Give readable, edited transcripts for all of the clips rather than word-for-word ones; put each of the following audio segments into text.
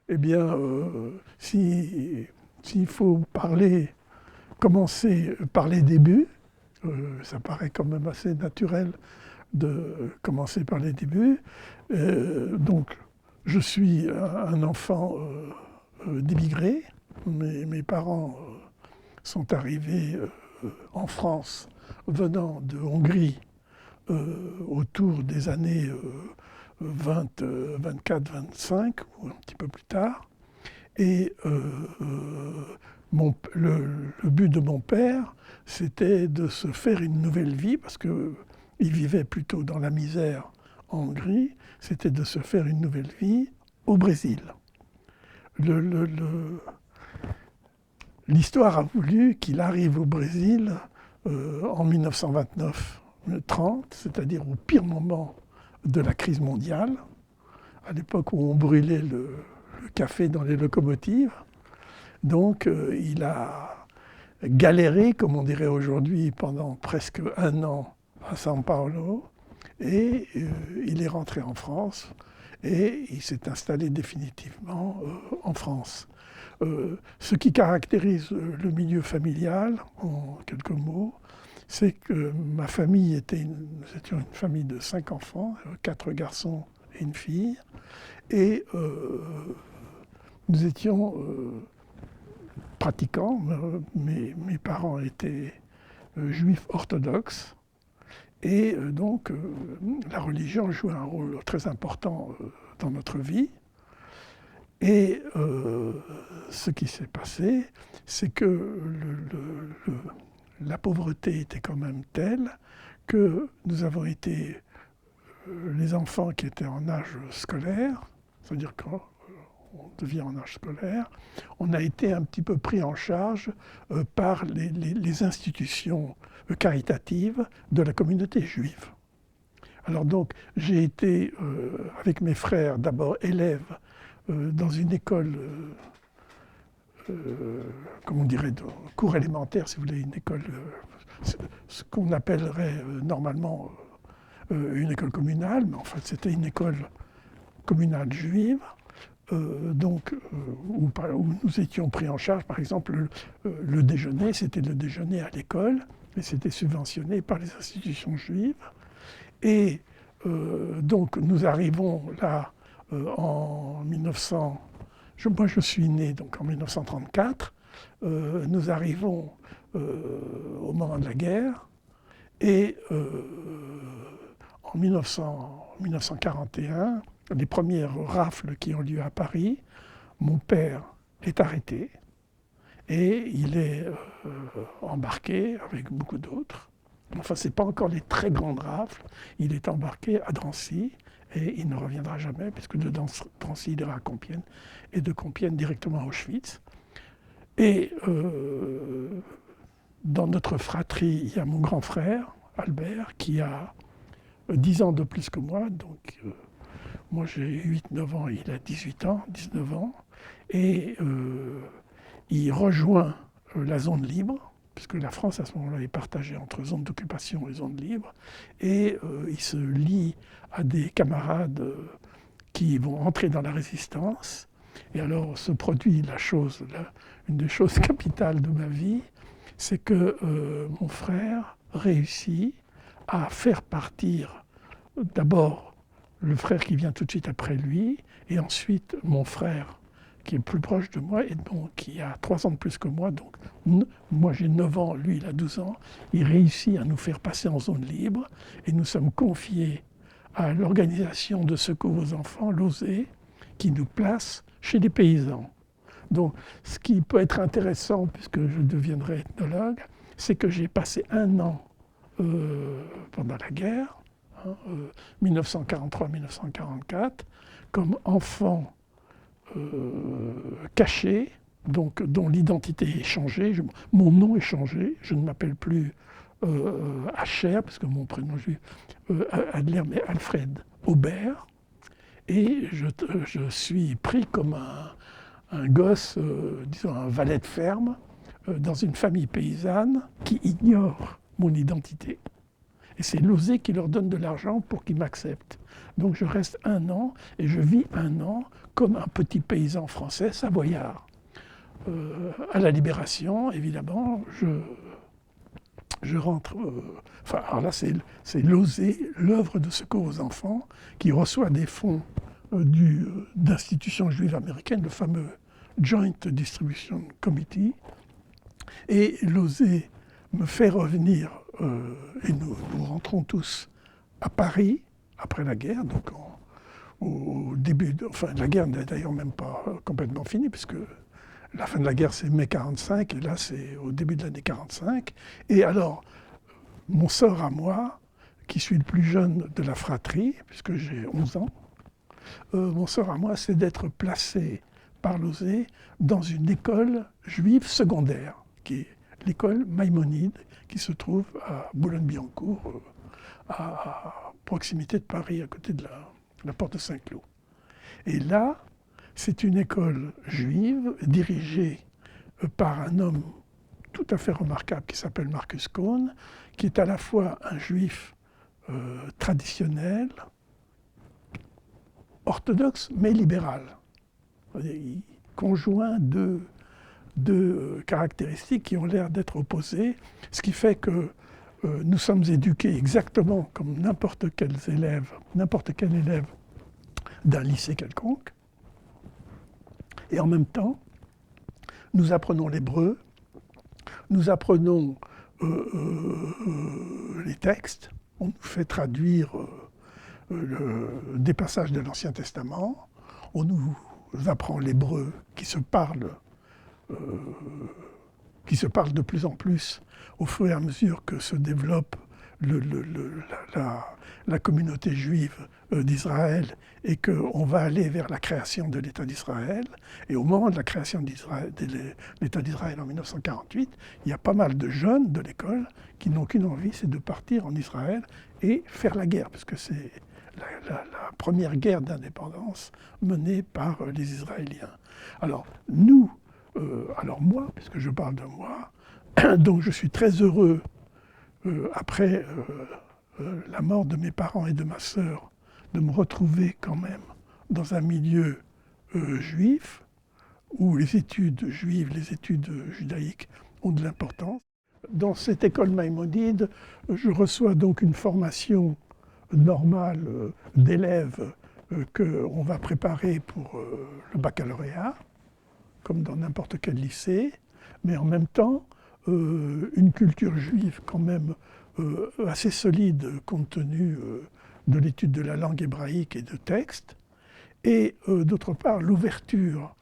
Eh bien, s'il faut commencer par les débuts, ça paraît quand même assez naturel de commencer par les débuts. Donc, je suis un enfant d'immigrés. Mes parents sont arrivés en France venant de Hongrie autour des années 24-25 ou un petit peu plus tard. Et le but de mon père, c'était de se faire une nouvelle vie, parce qu'il vivait plutôt dans la misère en Hongrie, c'était de se faire une nouvelle vie au Brésil. L'histoire a voulu qu'il arrive au Brésil en 1929-30, c'est-à-dire au pire moment de la crise mondiale, à l'époque où on brûlait le café dans les locomotives. Donc il a galéré, comme on dirait aujourd'hui, pendant presque un an à São Paulo, et il est rentré en France et il s'est installé définitivement en France. Ce qui caractérise le milieu familial, en quelques mots, c'est que ma famille nous étions une famille de 5 enfants, 4 garçons et une fille, et nous étions pratiquants. Mes parents étaient juifs orthodoxes, et donc la religion jouait un rôle très important dans notre vie. Et ce qui s'est passé, c'est que la pauvreté était quand même telle que nous avons été les enfants qui étaient en âge scolaire, c'est-à-dire quand on devient en âge scolaire, on a été un petit peu pris en charge par les institutions caritatives de la communauté juive. Alors donc, j'ai été, avec mes frères, d'abord élève dans une école, comme on dirait, de cours élémentaire, si vous voulez, une école, ce qu'on appellerait normalement une école communale, mais en fait c'était une école communale juive, où nous étions pris en charge. Par exemple, le déjeuner, c'était le déjeuner à l'école, et c'était subventionné par les institutions juives. Et donc nous arrivons là en 1900. Moi je suis né donc en 1934. Nous arrivons au moment de la guerre. Et en 1941, les premières rafles qui ont lieu à Paris, mon père est arrêté et il est embarqué avec beaucoup d'autres. Enfin, ce n'est pas encore les très grandes rafles. Il est embarqué à Drancy et il ne reviendra jamais, puisque de Drancy, il ira à Compiègne, et de Compiègne directement à Auschwitz. Et dans notre fratrie, il y a mon grand frère, Albert, qui a 10 ans de plus que moi. Donc, moi, j'ai 8-9 ans, il a 18 ans, 19 ans. Et il rejoint la zone libre, puisque la France, à ce moment-là, est partagée entre zone d'occupation et zone libre. Et il se lie à des camarades qui vont entrer dans la résistance. Et alors se produit une des choses capitales de ma vie, c'est que mon frère réussit à faire partir d'abord le frère qui vient tout de suite après lui, et ensuite mon frère qui est plus proche de moi, et donc qui a 3 ans de plus que moi. Donc moi j'ai 9 ans, lui il a 12 ans. Il réussit à nous faire passer en zone libre, et nous sommes confiés à l'organisation de secours aux enfants, l'OSE, qui nous place chez les paysans. Donc, ce qui peut être intéressant, puisque je deviendrai ethnologue, c'est que j'ai passé 1 an pendant la guerre, 1943-1944, comme enfant caché dont l'identité est changée. Mon nom est changé. Je ne m'appelle plus Asher, parce que mon prénom juif, Adler, mais Alfred Aubert. Et je suis pris comme un gosse, disons un valet de ferme, dans une famille paysanne qui ignore mon identité. Et c'est Lausée qui leur donne de l'argent pour qu'ils m'acceptent. Donc je reste 1 an et je vis 1 an comme un petit paysan français savoyard. À la Libération, évidemment, je rentre. Alors là, c'est Lausée, l'œuvre de secours aux enfants, qui reçoit des fonds d'institutions juives américaines, le fameux Joint Distribution Committee. Et Lausée me fait revenir, et nous rentrons tous à Paris, après la guerre, donc au début, la guerre n'est d'ailleurs même pas complètement finie, puisque la fin de la guerre c'est mai 45, et là c'est au début de l'année 45. Et alors, mon sort à moi, qui suis le plus jeune de la fratrie, puisque j'ai 11 ans, mon sort à moi, c'est d'être placé par Lausée dans une école juive secondaire, qui est l'école Maïmonide, qui se trouve à Boulogne-Billancourt, à proximité de Paris, à côté de la porte de Saint-Cloud. Et là, c'est une école juive dirigée par un homme tout à fait remarquable qui s'appelle Marcus Cohn, qui est à la fois un juif traditionnel, orthodoxe, mais libéral. Il conjoint deux caractéristiques qui ont l'air d'être opposées, ce qui fait que nous sommes éduqués exactement comme n'importe quel élève d'un lycée quelconque. Et en même temps, nous apprenons l'hébreu, nous apprenons les textes, on nous fait traduire des passages de l'Ancien Testament, on nous apprend l'hébreu qui se parle de plus en plus au fur et à mesure que se développe la communauté juive d'Israël et qu'on va aller vers la création de l'État d'Israël. Et au moment de la création de l'État d'Israël en 1948, il y a pas mal de jeunes de l'école qui n'ont qu'une envie, c'est de partir en Israël et faire la guerre, parce que c'est la première guerre d'indépendance menée par les Israéliens. Alors nous, alors moi, puisque je parle de moi, donc je suis très heureux, après la mort de mes parents et de ma sœur, de me retrouver quand même dans un milieu juif, où les études juives, les études judaïques ont de l'importance. Dans cette école maïmonide, je reçois donc une formation normale d'élèves qu'on va préparer pour le baccalauréat, comme dans n'importe quel lycée, mais en même temps, une culture juive quand même assez solide compte tenu de l'étude de la langue hébraïque et de textes. Et d'autre part, l'ouverture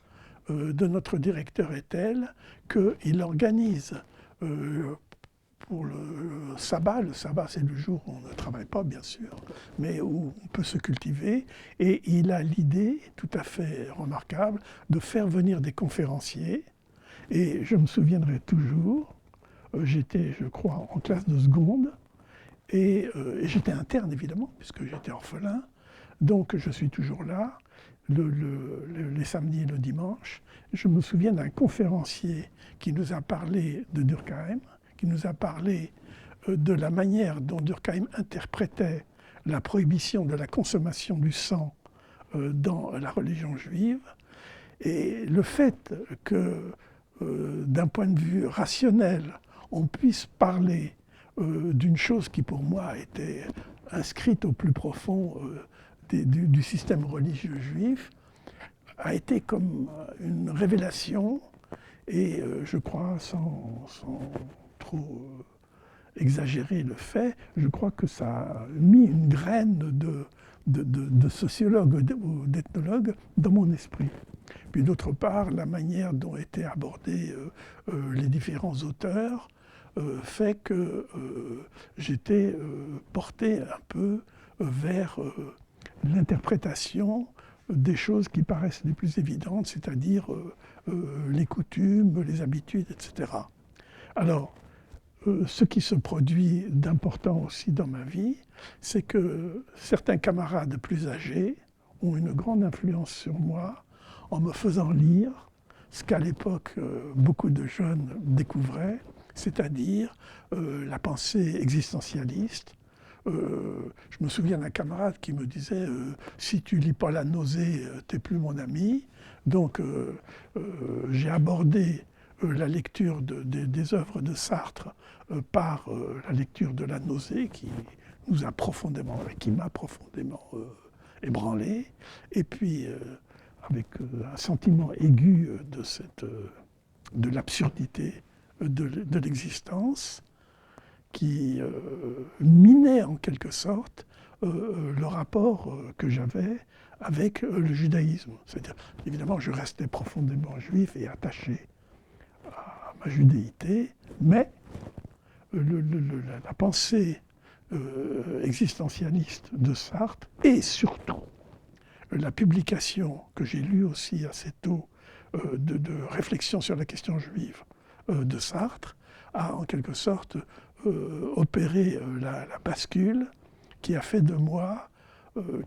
de notre directeur est telle qu'il organise pour le sabbat c'est le jour où on ne travaille pas bien sûr, mais où on peut se cultiver, et il a l'idée tout à fait remarquable de faire venir des conférenciers. Et je me souviendrai toujours, j'étais je crois en classe de seconde, et j'étais interne évidemment puisque j'étais orphelin, donc je suis toujours là, les samedis et le dimanche. Je me souviens d'un conférencier qui nous a parlé de Durkheim, qui nous a parlé de la manière dont Durkheim interprétait la prohibition de la consommation du sang dans la religion juive, et le fait que, d'un point de vue rationnel, on puisse parler d'une chose qui pour moi était inscrite au plus profond du système religieux juif, a été comme une révélation, et je crois, sans trop exagérer le fait, je crois que ça a mis une graine de sociologue ou d'ethnologue dans mon esprit. Puis d'autre part, la manière dont étaient abordés les différents auteurs fait que j'étais porté un peu vers l'interprétation des choses qui paraissent les plus évidentes, c'est-à-dire les coutumes, les habitudes, etc. Alors, ce qui se produit d'important aussi dans ma vie, c'est que certains camarades plus âgés ont une grande influence sur moi en me faisant lire ce qu'à l'époque beaucoup de jeunes découvraient, c'est-à-dire la pensée existentialiste. Je me souviens d'un camarade qui me disait si tu lis pas La Nausée, t'es plus mon ami. Donc j'ai abordé la lecture des œuvres de Sartre par la lecture de La Nausée qui m'a profondément ébranlé. Et puis avec un sentiment aigu de l'absurdité de l'existence qui minait en quelque sorte le rapport que j'avais avec le judaïsme. C'est-à-dire, évidemment, je restais profondément juif et attaché à ma judéité, mais la pensée existentialiste de Sartre et surtout la publication que j'ai lue aussi assez tôt de réflexions sur la question juive de Sartre a en quelque sorte opéré la bascule qui a fait de moi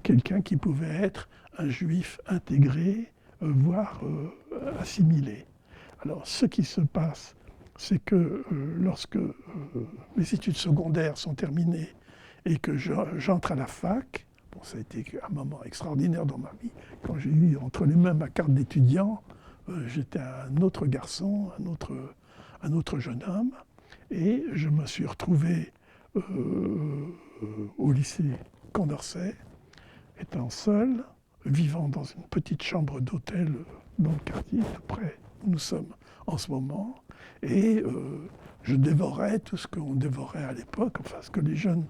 quelqu'un qui pouvait être un juif intégré, voire assimilé. Alors ce qui se passe, c'est que lorsque mes études secondaires sont terminées et que j'entre à la fac, bon, ça a été un moment extraordinaire dans ma vie, quand j'ai eu entre les mains ma carte d'étudiant, j'étais un autre garçon, un autre jeune homme, et je me suis retrouvé au lycée Condorcet, étant seul, vivant dans une petite chambre d'hôtel dans le quartier, tout près où nous sommes en ce moment, et je dévorais tout ce qu'on dévorait à l'époque, enfin ce que les jeunes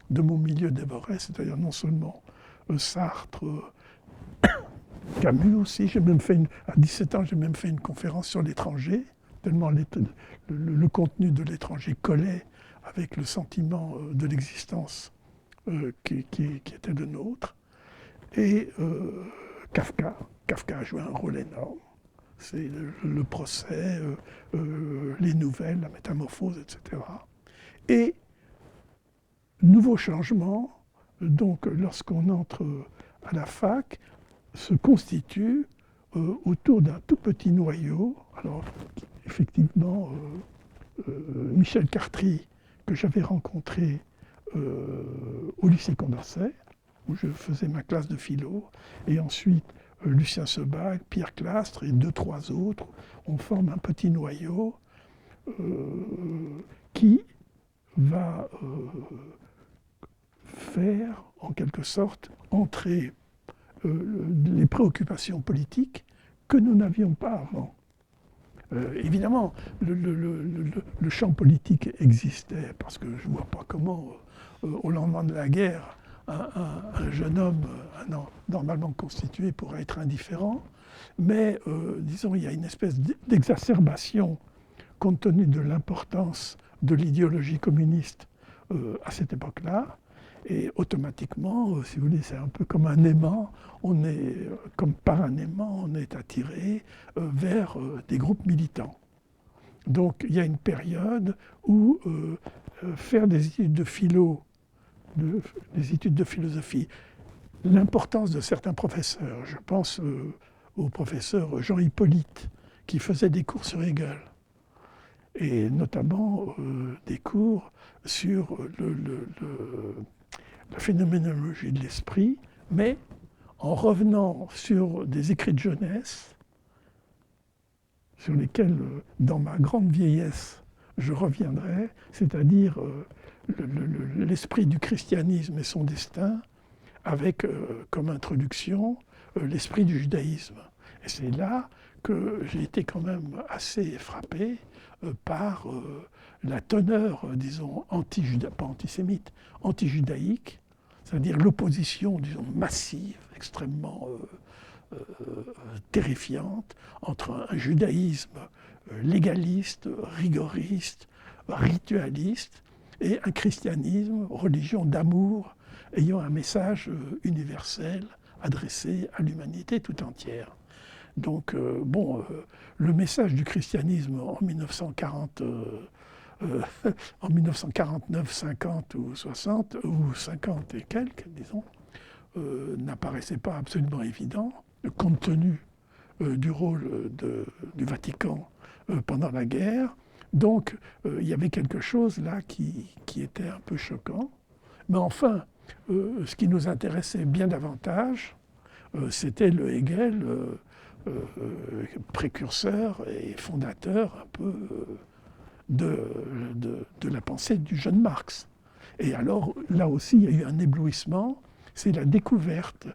de mon milieu dévoraient, c'est-à-dire non seulement Sartre, Camus aussi. À 17 ans, j'ai même fait une conférence sur l'étranger, tellement le contenu de l'étranger collait avec le sentiment de l'existence qui était le nôtre. Et Kafka a joué un rôle énorme. C'est le procès, les nouvelles, la métamorphose, etc. Et nouveau changement, donc lorsqu'on entre à la fac, se constitue autour d'un tout petit noyau. Alors, effectivement, Michel Cartry, que j'avais rencontré au lycée Condorcet, où je faisais ma classe de philo, et ensuite Lucien Sebag, Pierre Clastre et 2-3 autres, on forme un petit noyau qui va faire, en quelque sorte, entrer les préoccupations politiques que nous n'avions pas avant. Évidemment, le champ politique existait, parce que je ne vois pas comment, au lendemain de la guerre, un jeune homme normalement constitué pourrait être indifférent, mais disons, il y a une espèce d'exacerbation compte tenu de l'importance de l'idéologie communiste à cette époque-là. Et automatiquement, si vous voulez, c'est un peu comme un aimant, comme par un aimant, on est attiré vers des groupes militants. Donc il y a une période où faire des études de philo, des études de philosophie, l'importance de certains professeurs, je pense au professeur Jean Hippolyte, qui faisait des cours sur Hegel, et notamment des cours sur la phénoménologie de l'esprit, mais en revenant sur des écrits de jeunesse, sur lesquels, dans ma grande vieillesse, je reviendrai, c'est-à-dire l'esprit du christianisme et son destin, avec comme introduction l'esprit du judaïsme. Et c'est là que j'ai été quand même assez frappé par la teneur, disons, pas antisémite, anti-judaïque, c'est-à-dire l'opposition, disons, massive, extrêmement terrifiante, entre un judaïsme légaliste, rigoriste, ritualiste, et un christianisme, religion d'amour, ayant un message universel, adressée à l'humanité tout entière. Donc, le message du christianisme en 1940, en 1949, 50 ou 60, ou 50 et quelques, disons, n'apparaissait pas absolument évident, compte tenu du rôle du Vatican pendant la guerre. Donc, il y avait quelque chose là qui était un peu choquant. Mais enfin, ce qui nous intéressait bien davantage, c'était le Hegel, précurseur et fondateur un peu de la pensée du jeune Marx. Et alors, là aussi, il y a eu un éblouissement. C'est la découverte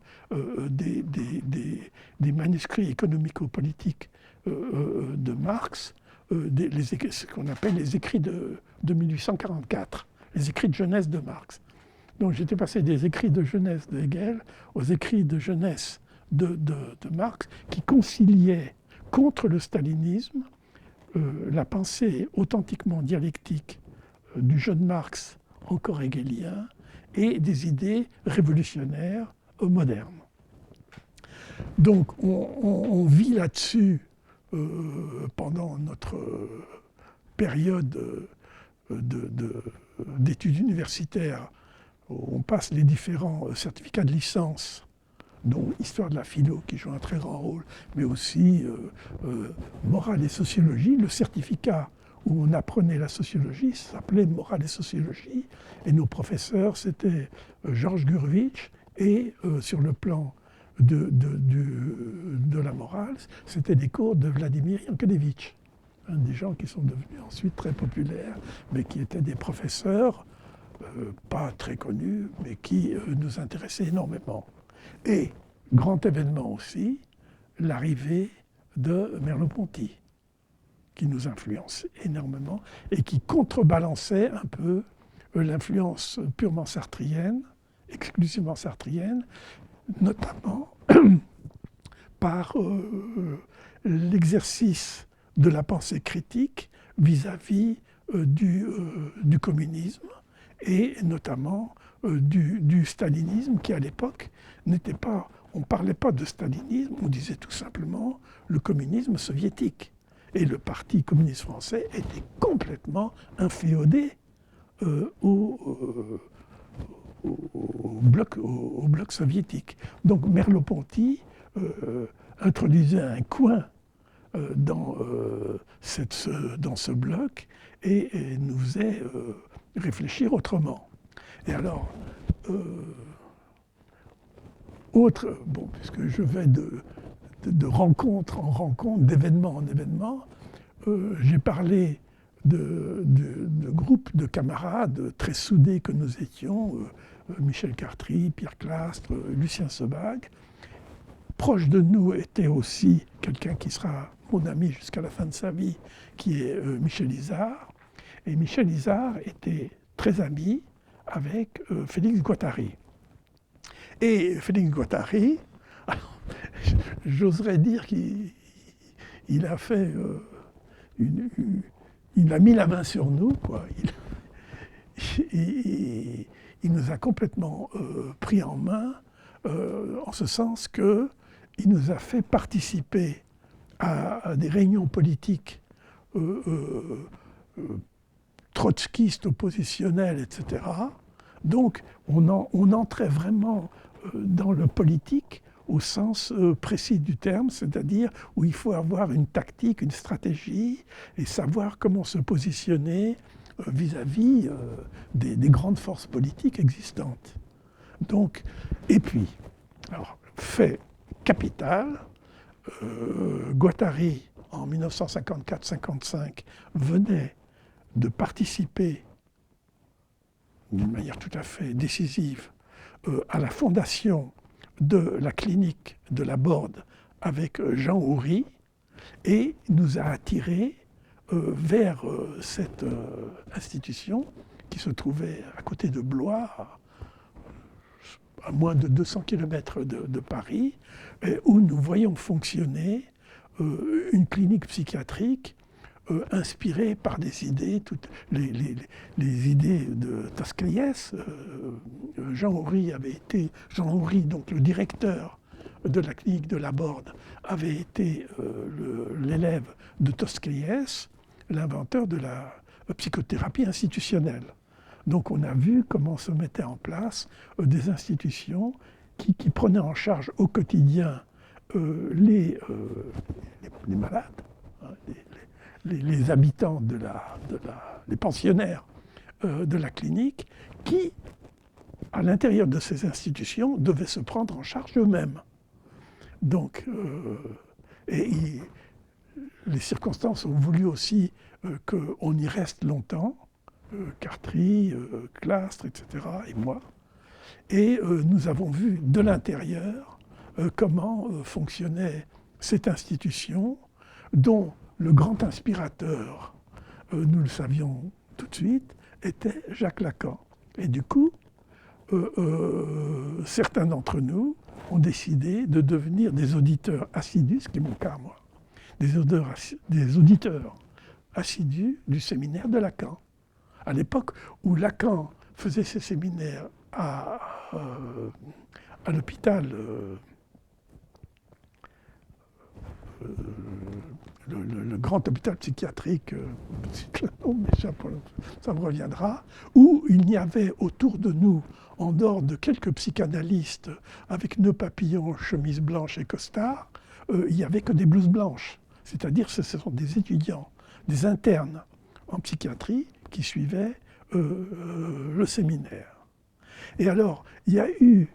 des manuscrits économico-politiques de Marx, ce qu'on appelle les écrits de 1844, les écrits de jeunesse de Marx. Donc j'étais passé des écrits de jeunesse de Hegel aux écrits de jeunesse de Marx, qui conciliaient contre le stalinisme la pensée authentiquement dialectique du jeune Marx, encore hegelien, et des idées révolutionnaires modernes. Donc on vit là-dessus pendant notre période d'études universitaires. On passe les différents certificats de licence, dont Histoire de la philo qui joue un très grand rôle, mais aussi Morale et sociologie. Le certificat où on apprenait la sociologie s'appelait Morale et sociologie, et nos professeurs c'était Georges Gurvitch, et sur le plan de la morale, c'était des cours de Vladimir Yankelevitch, des gens qui sont devenus ensuite très populaires, mais qui étaient des professeurs pas très connus, mais qui nous intéressaient énormément. Et, grand événement aussi, l'arrivée de Merleau-Ponty, qui nous influence énormément et qui contrebalançait un peu l'influence purement sartrienne, exclusivement sartrienne, notamment par l'exercice de la pensée critique vis-à-vis du communisme, et notamment du stalinisme, qui à l'époque n'était pas, on ne parlait pas de stalinisme, on disait tout simplement le communisme soviétique. Et le Parti communiste français était complètement inféodé au bloc soviétique. Donc Merleau-Ponty introduisait un coin dans ce bloc et nous faisait réfléchir autrement. Et alors, puisque je vais de rencontre en rencontre, d'événement en événement, j'ai parlé de groupes de camarades très soudés que nous étions, Michel Cartry, Pierre Clastres, Lucien Sebag. Proche de nous était aussi quelqu'un qui sera mon ami jusqu'à la fin de sa vie, qui est Michel Izard. Et Michel Izard était très ami avec Félix Guattari. Et Félix Guattari, j'oserais dire qu'il a fait, il a mis la main sur nous, quoi. Il nous a complètement pris en main, en ce sens qu'il nous a fait participer à des réunions politiques trotskistes, oppositionnelles, etc. Donc on entrait vraiment dans le politique au sens précis du terme, c'est-à-dire où il faut avoir une tactique, une stratégie, et savoir comment se positionner vis-à-vis des grandes forces politiques existantes. Donc, et puis, alors, fait capital, Guattari, en 1954-55, venait de participer d'une manière tout à fait décisive à la fondation de la clinique de la Borde avec Jean Houry, et nous a attirés vers cette institution qui se trouvait à côté de Blois, à moins de 200 km de Paris, où nous voyons fonctionner une clinique psychiatrique inspiré par des idées, toutes les idées de Toscaïès. Jean Houry, donc le directeur de la clinique de la Borde, avait été l'élève de Toscaïès, l'inventeur de la psychothérapie institutionnelle. Donc on a vu comment se mettaient en place des institutions qui prenaient en charge au quotidien les malades, hein, les habitants les pensionnaires de la clinique, qui, à l'intérieur de ces institutions, devaient se prendre en charge eux-mêmes. Donc, les circonstances ont voulu aussi qu'on y reste longtemps, Cartry, Clastres, etc., et moi. Et nous avons vu de l'intérieur comment fonctionnait cette institution, dont le grand inspirateur, nous le savions tout de suite, était Jacques Lacan. Et du coup, certains d'entre nous ont décidé de devenir des auditeurs assidus, ce qui est mon cas, moi, des auditeurs assidus du séminaire de Lacan. À l'époque où Lacan faisait ses séminaires à l'hôpital, le grand hôpital psychiatrique, ça me reviendra, où il n'y avait autour de nous, en dehors de quelques psychanalystes avec nœuds papillons, chemise blanche et costard, il n'y avait que des blouses blanches. C'est-à-dire que ce sont des étudiants, des internes en psychiatrie qui suivaient le séminaire. Et alors, il y a eu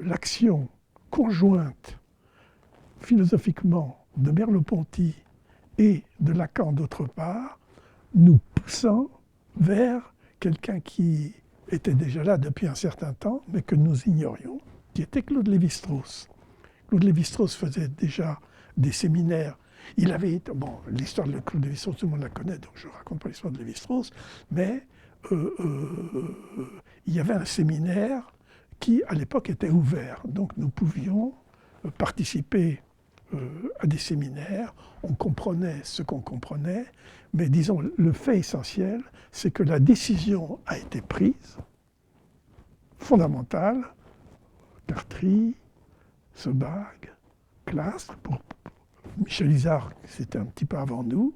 l'action conjointe, philosophiquement, de Merleau-Ponty et de Lacan d'autre part, nous poussant vers quelqu'un qui était déjà là depuis un certain temps, mais que nous ignorions, qui était Claude Lévi-Strauss. Claude Lévi-Strauss faisait déjà des séminaires. Il avait été, bon, l'histoire de Claude Lévi-Strauss, tout le monde la connaît, donc je ne raconte pas l'histoire de Lévi-Strauss, mais il y avait un séminaire qui, à l'époque, était ouvert. Donc nous pouvions participer à des séminaires, on comprenait ce qu'on comprenait, mais disons, le fait essentiel, c'est que la décision a été prise, fondamentale, Cartry, Sebag, Clastres, pour Michel Isard, c'était un petit peu avant nous,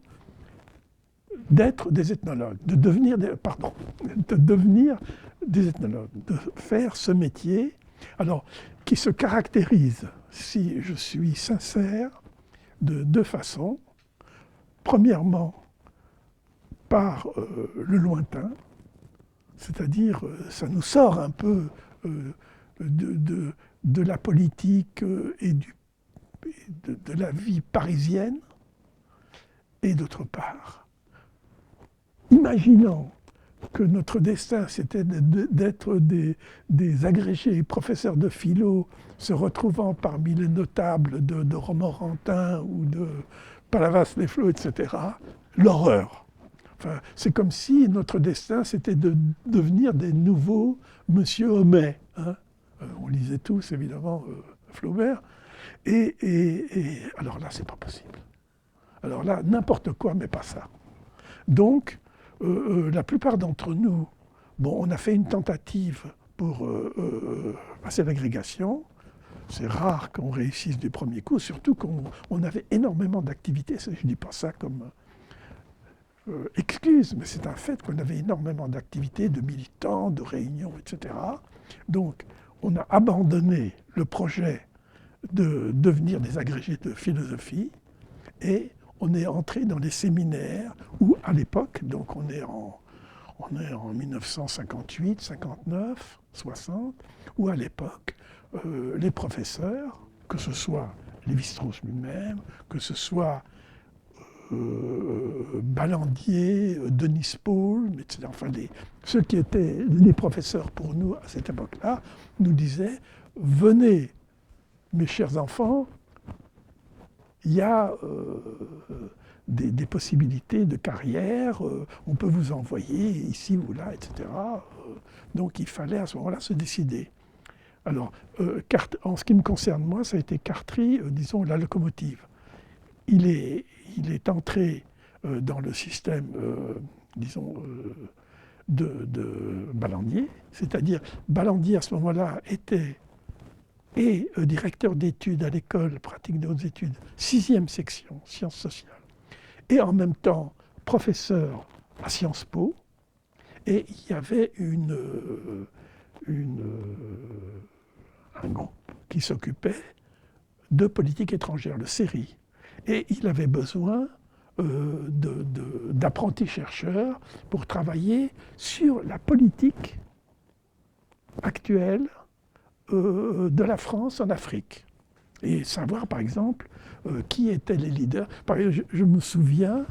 d'être des ethnologues, de devenir des ethnologues, de faire ce métier, alors, qui se caractérise, si je suis sincère, de deux façons. Premièrement, par le lointain, c'est-à-dire ça nous sort un peu de la politique et de la vie parisienne, et d'autre part, imaginons que notre destin, c'était d'être des agrégés professeurs de philo se retrouvant parmi les notables de Romorantin ou de Palavas-les-Flots, etc., l'horreur. Enfin, c'est comme si notre destin, c'était de devenir des nouveaux Monsieur Homais. Hein. On lisait tous, évidemment, Flaubert. Et alors là, c'est pas possible. Alors là, n'importe quoi, mais pas ça. Donc, la plupart d'entre nous, bon, on a fait une tentative pour passer l'agrégation. C'est rare qu'on réussisse du premier coup, surtout qu'on avait énormément d'activités. Je ne dis pas ça comme excuse, mais c'est un fait qu'on avait énormément d'activités, de militants, de réunions, etc. Donc, on a abandonné le projet de devenir des agrégés de philosophie et on est entré dans les séminaires où, à l'époque, donc on est en 1958, 59, 60, où à l'époque, les professeurs, que ce soit Lévi-Strauss lui-même, que ce soit Ballandier, Denis Paul, etc., enfin ceux qui étaient les professeurs pour nous à cette époque-là, nous disaient « Venez, mes chers enfants, il y a des possibilités de carrière, on peut vous envoyer ici ou là, etc. » Donc il fallait à ce moment-là se décider. Alors, en ce qui me concerne, moi, ça a été Cartry, disons, la locomotive. Il est entré dans le système, disons, de Ballandier. C'est-à-dire, Ballandier, à ce moment-là, était directeur d'études à l'école pratique des hautes études, 6e section, sciences sociales, et en même temps professeur à Sciences Po. Et il y avait un groupe qui s'occupait de politique étrangère, le CERI. Et il avait besoin d'apprentis chercheurs pour travailler sur la politique actuelle de la France en Afrique. Et savoir, par exemple, qui étaient les leaders. Par exemple, je me souviens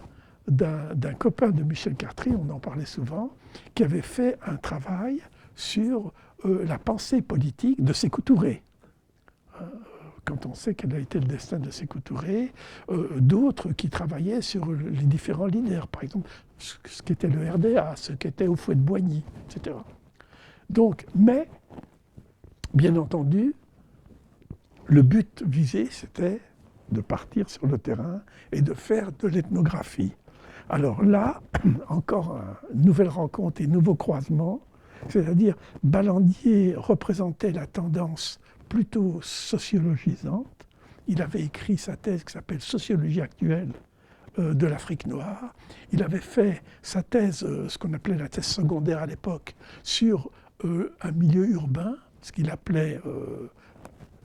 d'un copain de Michel Cartry, on en parlait souvent, qui avait fait un travail sur la pensée politique de Sékou Touré. Quand on sait quel a été le destin de Sékou Touré, d'autres qui travaillaient sur les différents leaders, par exemple ce qu'était le RDA, ce qu'était Houphouët-Boigny, etc. Donc, mais, bien entendu, le but visé, c'était de partir sur le terrain et de faire de l'ethnographie. Alors là, encore une nouvelle rencontre et nouveau croisement, c'est-à-dire Ballandier représentait la tendance plutôt sociologisante. Il avait écrit sa thèse qui s'appelle « Sociologie actuelle de l'Afrique noire ». Il avait fait sa thèse, ce qu'on appelait la thèse secondaire à l'époque, sur un milieu urbain, ce qu'il appelait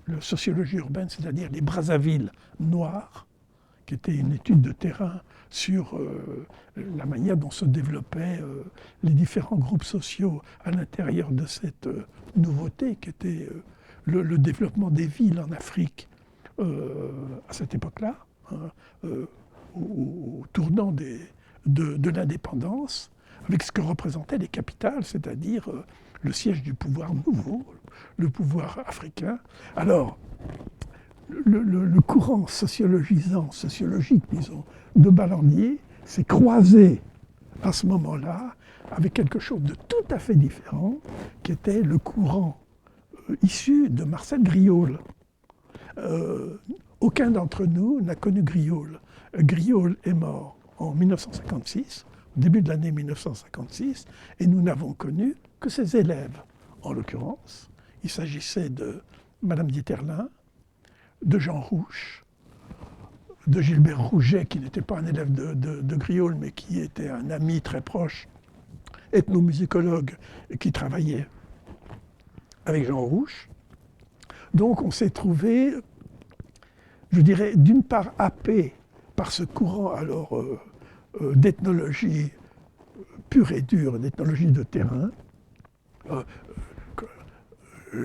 la sociologie urbaine, c'est-à-dire les Brazzaville noirs, qui était une étude de terrain sur la manière dont se développaient les différents groupes sociaux à l'intérieur de cette nouveauté qui était le développement des villes en Afrique à cette époque-là, hein, au tournant de l'indépendance, avec ce que représentaient les capitales, c'est-à-dire le siège du pouvoir nouveau, le pouvoir africain. Alors, le courant sociologique, disons, de Ballandier s'est croisé à ce moment-là avec quelque chose de tout à fait différent, qui était le courant issu de Marcel Griaule. Aucun d'entre nous n'a connu Griaule. Griaule est mort en 1956, au début de l'année 1956, et nous n'avons connu que ses élèves. En l'occurrence, il s'agissait de Madame Dieterlin, de Jean Rouch, de Gilbert Rouget, qui n'était pas un élève de Griaule, mais qui était un ami très proche, ethnomusicologue, et qui travaillait avec Jean Rouch. Donc on s'est trouvé, je dirais, d'une part happé par ce courant alors d'ethnologie pure et dure, d'ethnologie de terrain.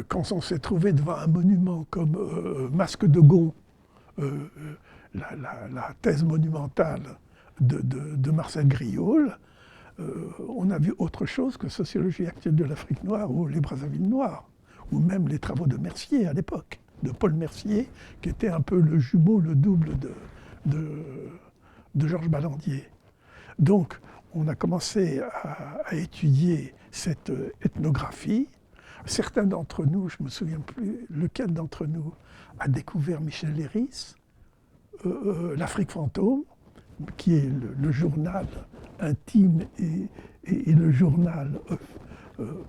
Quand on s'est trouvé devant un monument comme Masque de Gon, la thèse monumentale de Marcel Griaule, on a vu autre chose que Sociologie actuelle de l'Afrique noire ou les Brazzaville noirs, ou même les travaux de Mercier à l'époque, de Paul Mercier, qui était un peu le jumeau, le double de Georges Ballandier. Donc, on a commencé à étudier cette ethnographie. Certains d'entre nous, je ne me souviens plus lequel d'entre nous, a découvert Michel Léris, l'Afrique fantôme, qui est le journal intime et le journal,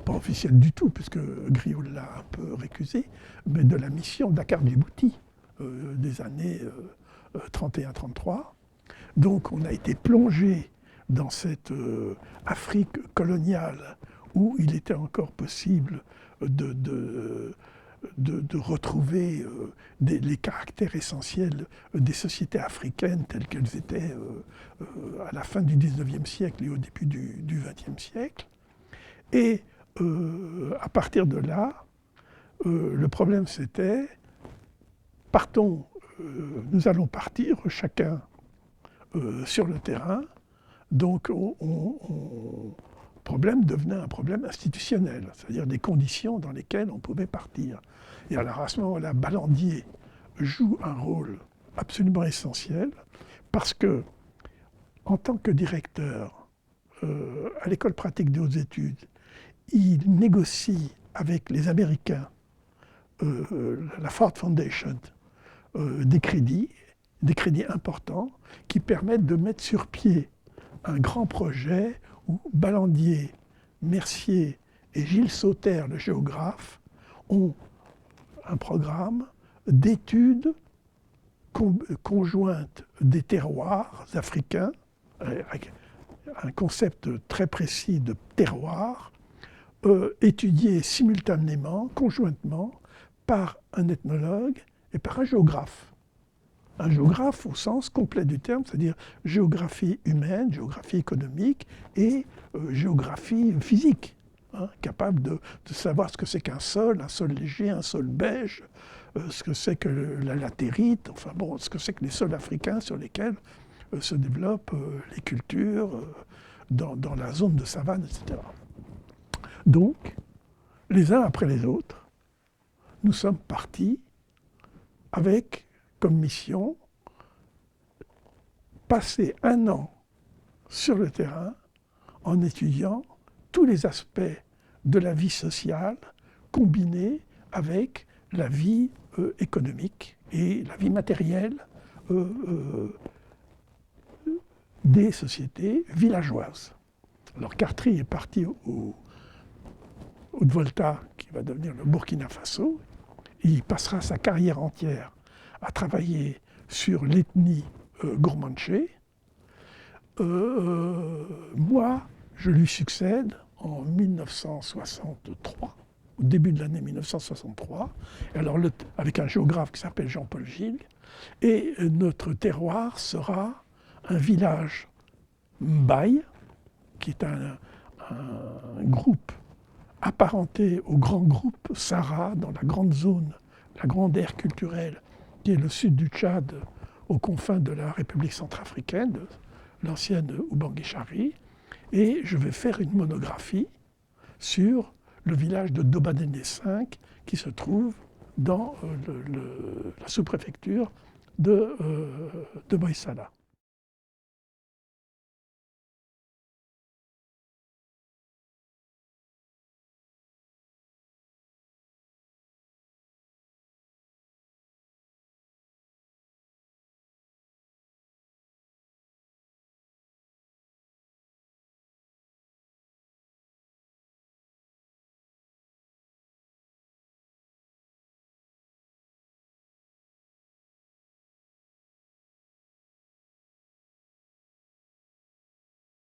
pas officiel du tout, puisque Griaule l'a un peu récusé, mais de la mission Dakar-Djibouti des années 31-33. Donc on a été plongé dans cette Afrique coloniale où il était encore possible de retrouver les caractères essentiels des sociétés africaines telles qu'elles étaient à la fin du XIXe siècle et au début du XXe siècle. Et à partir de là, le problème c'était, nous allons partir chacun sur le terrain, donc le problème devenait un problème institutionnel, c'est-à-dire des conditions dans lesquelles on pouvait partir. Et alors à ce moment-là, Ballandier joue un rôle absolument essentiel parce que, en tant que directeur à l'école pratique des hautes études, il négocie avec les Américains, la Ford Foundation, des crédits, des crédits importants qui permettent de mettre sur pied un grand projet où Ballandier, Mercier et Gilles Sauter, le géographe, ont un programme d'études conjointes des terroirs africains, avec un concept très précis de terroir, étudié simultanément, conjointement, par un ethnologue et par un géographe. Un géographe au sens complet du terme, c'est-à-dire géographie humaine, géographie économique et géographie physique, hein, capable de savoir ce que c'est qu'un sol léger, un sol beige, ce que c'est que la latérite, enfin bon, ce que c'est que les sols africains sur lesquels se développent les cultures dans la zone de savane, etc. Donc, les uns après les autres, nous sommes partis avec comme mission passer 1 an sur le terrain en étudiant tous les aspects de la vie sociale combinés avec la vie économique et la vie matérielle des sociétés villageoises. Alors Cartry est parti au Haute-Volta, qui va devenir le Burkina Faso. Il passera sa carrière entière à travailler sur l'ethnie Gourmantché. Moi, je lui succède en 1963, au début de l'année 1963, alors avec un géographe qui s'appelle Jean-Paul Gilles, et notre terroir sera un village Mbaye, qui est un groupe apparenté au grand groupe Sahara dans la grande zone, la grande aire culturelle qui est le sud du Tchad, aux confins de la République centrafricaine, de l'ancienne Oubangui-Chari, et je vais faire une monographie sur le village de Dobadéné 5 qui se trouve dans la sous-préfecture de Moïsala.